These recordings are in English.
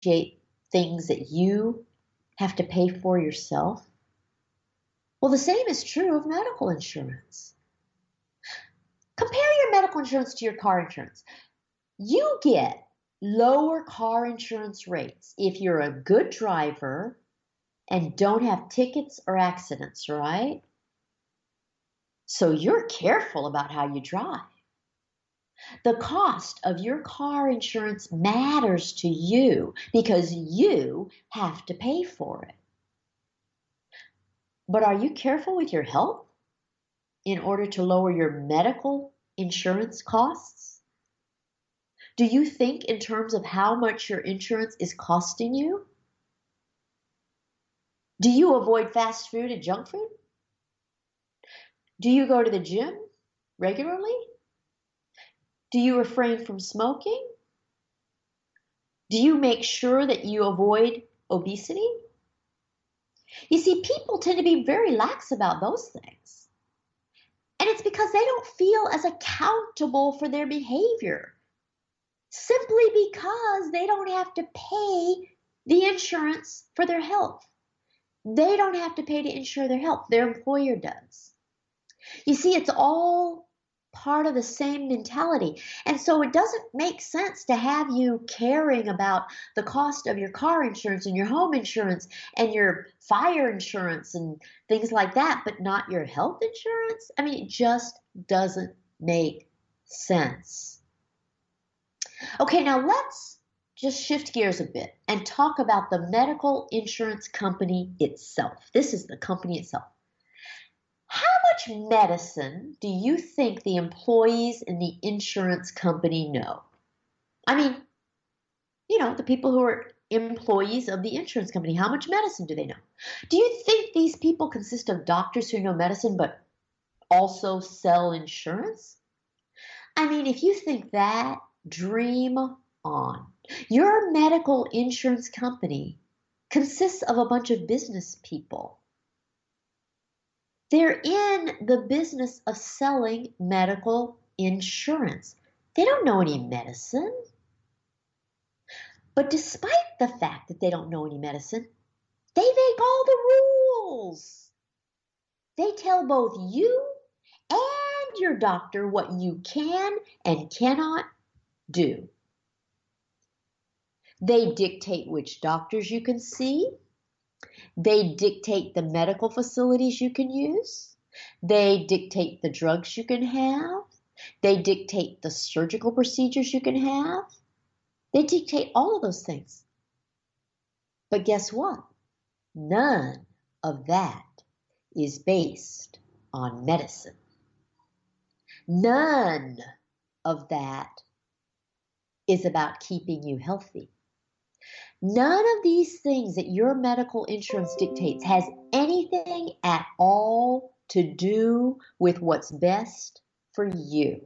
things that you have to pay for yourself? Well, the same is true of medical insurance. Compare your medical insurance to your car insurance. You get lower car insurance rates if you're a good driver and don't have tickets or accidents, right? So you're careful about how you drive. The cost of your car insurance matters to you because you have to pay for it. But are you careful with your health in order to lower your medical insurance costs? Do you think in terms of how much your insurance is costing you? Do you avoid fast food and junk food? Do you go to the gym regularly? Do you refrain from smoking? Do you make sure that you avoid obesity? You see, people tend to be very lax about those things. And it's because they don't feel as accountable for their behavior, simply because they don't have to pay the insurance for their health. They don't have to pay to insure their health. Their employer does. You see, it's all part of the same mentality. And so it doesn't make sense to have you caring about the cost of your car insurance and your home insurance and your fire insurance and things like that, but not your health insurance. I mean, it just doesn't make sense. Okay, now let's just shift gears a bit and talk about the medical insurance company itself. This is the company itself. How much medicine do you think the employees in the insurance company know? I mean, the people who are employees of the insurance company, how much medicine do they know? Do you think these people consist of doctors who know medicine but also sell insurance? I mean, if you think that, dream on. Your medical insurance company consists of a bunch of business people. They're in the business of selling medical insurance. They don't know any medicine. But despite the fact that they don't know any medicine, they make all the rules. They tell both you and your doctor what you can and cannot do. They dictate which doctors you can see. They dictate the medical facilities you can use. They dictate the drugs you can have. They dictate the surgical procedures you can have. They dictate all of those things. But guess what? None of that is based on medicine. None of that is about keeping you healthy. None of these things that your medical insurance dictates has anything at all to do with what's best for you.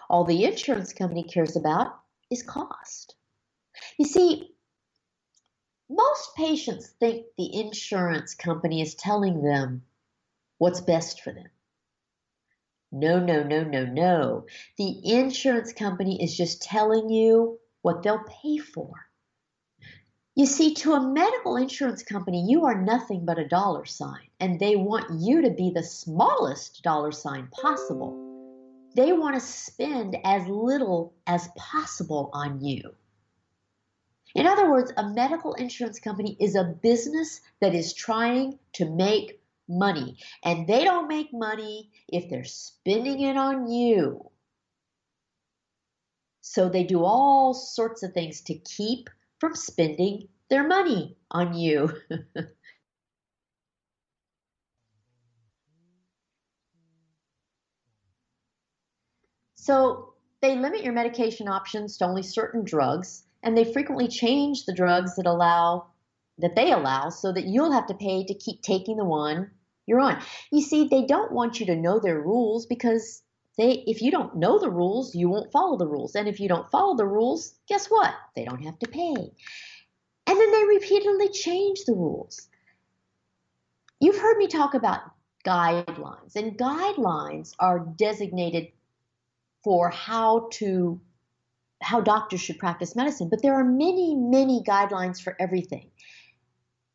All the insurance company cares about is cost. You see, most patients think the insurance company is telling them what's best for them. No, no, no, no, no. The insurance company is just telling you what they'll pay for. You see, to a medical insurance company, you are nothing but a dollar sign, and they want you to be the smallest dollar sign possible. They want to spend as little as possible on you. In other words, a medical insurance company is a business that is trying to make money, and they don't make money if they're spending it on you. So they do all sorts of things to keep from spending their money on you. So they limit your medication options to only certain drugs, and they frequently change the drugs that they allow so that you'll have to pay to keep taking the one you're on. You see, they don't want you to know their rules because if you don't know the rules, you won't follow the rules. And if you don't follow the rules, guess what? They don't have to pay. And then they repeatedly change the rules. You've heard me talk about guidelines, and guidelines are designated for how to how doctors should practice medicine, but there are many, many guidelines for everything.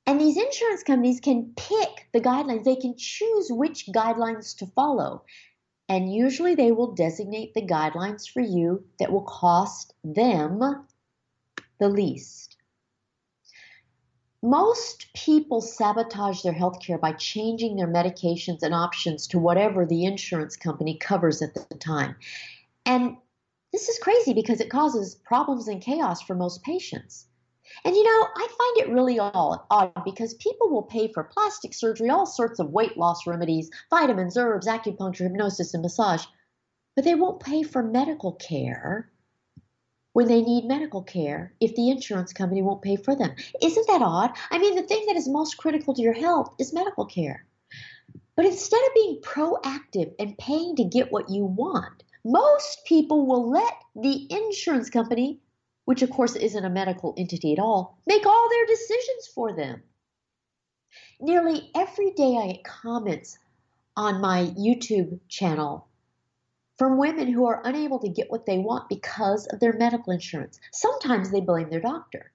And these insurance companies can pick the guidelines. They can choose which guidelines to follow. And usually they will designate the guidelines for you that will cost them the least. Most people sabotage their health care by changing their medications and options to whatever the insurance company covers at the time. And this is crazy because it causes problems and chaos for most patients. And I find it really odd because people will pay for plastic surgery, all sorts of weight loss remedies, vitamins, herbs, acupuncture, hypnosis, and massage, but they won't pay for medical care when they need medical care if the insurance company won't pay for them. Isn't that odd? I mean, the thing that is most critical to your health is medical care. But instead of being proactive and paying to get what you want, most people will let the insurance company, which of course isn't a medical entity at all, make all their decisions for them. Nearly every day I get comments on my YouTube channel from women who are unable to get what they want because of their medical insurance. Sometimes they blame their doctor.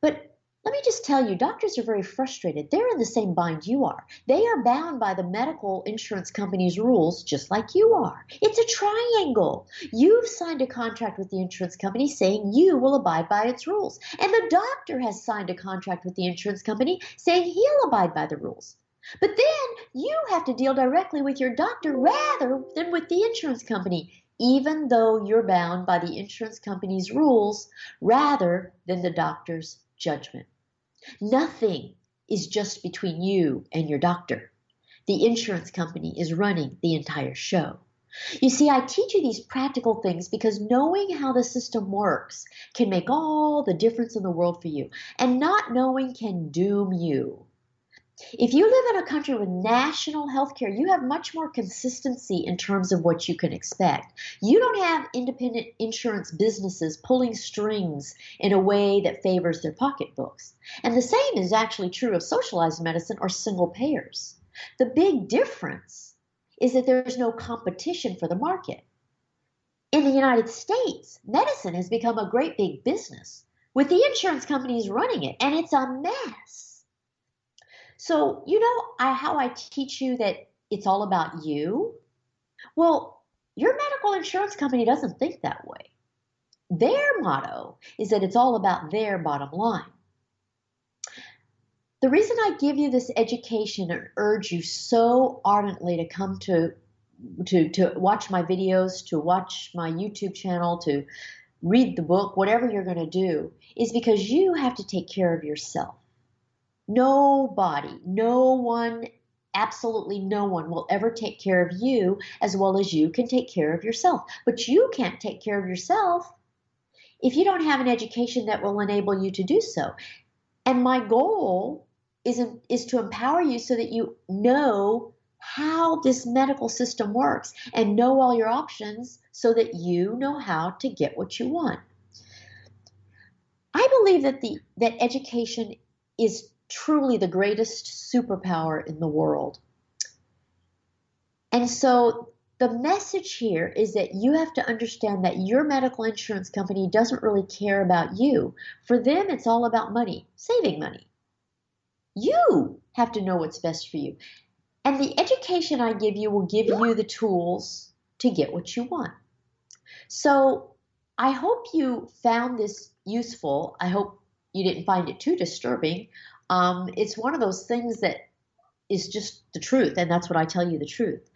But let me just tell you, doctors are very frustrated. They're in the same bind you are. They are bound by the medical insurance company's rules just like you are. It's a triangle. You've signed a contract with the insurance company saying you will abide by its rules. And the doctor has signed a contract with the insurance company saying he'll abide by the rules. But then you have to deal directly with your doctor rather than with the insurance company, even though you're bound by the insurance company's rules rather than the doctor's judgment. Nothing is just between you and your doctor. The insurance company is running the entire show. You see, I teach you these practical things because knowing how the system works can make all the difference in the world for you, and not knowing can doom you. If you live in a country with national health care, you have much more consistency in terms of what you can expect. You don't have independent insurance businesses pulling strings in a way that favors their pocketbooks. And the same is actually true of socialized medicine or single payers. The big difference is that there's no competition for the market. In the United States, medicine has become a great big business with the insurance companies running it, and it's a mess. So, how I teach you that it's all about you? Well, your medical insurance company doesn't think that way. Their motto is that it's all about their bottom line. The reason I give you this education and urge you so ardently to come to watch my videos, to watch my YouTube channel, to read the book, whatever you're going to do, is because you have to take care of yourself. Nobody, no one, absolutely no one will ever take care of you as well as you can take care of yourself. But you can't take care of yourself if you don't have an education that will enable you to do so. And my goal is to empower you so that you know how this medical system works and know all your options so that you know how to get what you want. I believe that education is truly the greatest superpower in the world. And so the message here is that you have to understand that your medical insurance company doesn't really care about you. For them, it's all about money, saving money. You have to know what's best for you. And the education I give you will give you the tools to get what you want. So I hope you found this useful. I hope you didn't find it too disturbing. It's one of those things that is just the truth, and that's what I tell you, the truth.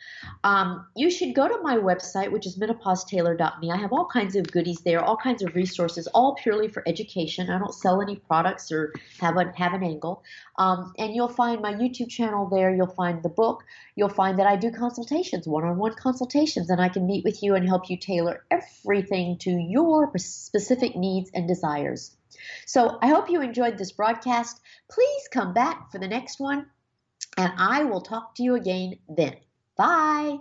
You should go to my website, which is menopausetailor.me. I have all kinds of goodies there, all kinds of resources, all purely for education. I don't sell any products or have an angle. And you'll find my YouTube channel there. You'll find the book. You'll find that I do consultations, one-on-one consultations, and I can meet with you and help you tailor everything to your specific needs and desires. So I hope you enjoyed this broadcast. Please come back for the next one, and I will talk to you again then. Bye.